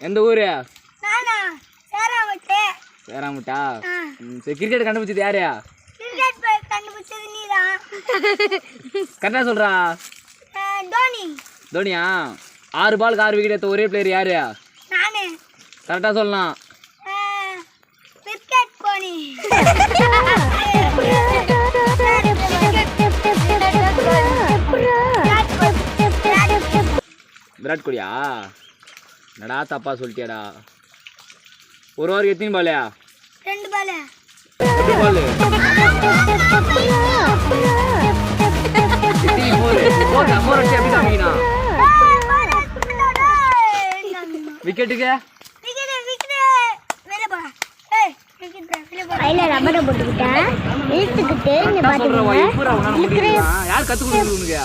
எந்த ஊரு? நானா சேராமட்டே. சேராமட்டா? சரி கிரிக்கெட் கண்டுபிடிச்சது யாரு? கிரிக்கெட் கண்டுபிடிச்சது நீதான். கரெக்டா சொல்றா. தோனி. தோனியா? 6 பாலுக்கு 6 விக்கெட் எடுத்த ஒரே பிளேயர் யாரு? நானே. கரெக்டா சொல்லலாம். கிரிக்கெட் கோனி. விராட் கோலியா? என்னடா தப்பா சொல்லிட்டியாடா. ஒரு ஓவருக்கு எத்தனை பால்? 2 பால். 2 பால். விக்கெட்டுக்கு ரப்பரை போட்டுக்கிட்டேன் இழுத்துக்கிட்டு யார் கத்து கொடுக்குறது உனக்கு?